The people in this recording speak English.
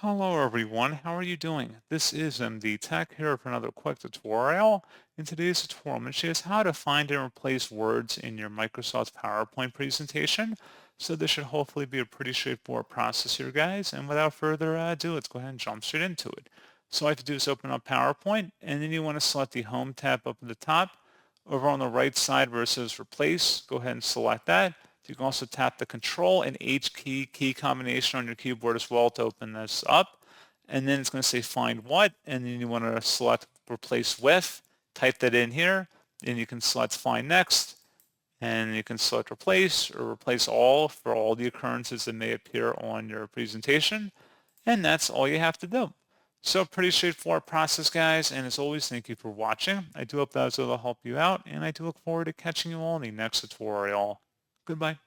Hello everyone, how are you doing? This is MD Tech here for another quick tutorial. In today's tutorial, I'm going to show you how to find and replace words in your Microsoft PowerPoint presentation. So this should hopefully be a pretty straightforward process here, guys. And without further ado, let's go ahead and jump straight into it. So all I have to do is open up PowerPoint, and then you want to select the Home tab up at the top. Over on the right side where it says Replace, go ahead and select that. You can also tap the Control and H key combination on your keyboard as well to open this up. And then it's going to say Find What, and then you want to select Replace With. Type that in here, and you can select Find Next, and you can select Replace or Replace All for all the occurrences that may appear on your presentation. And that's all you have to do. So pretty straightforward process, guys. And as always, thank you for watching. I do hope that was able to help you out, and I do look forward to catching you all in the next tutorial. Goodbye.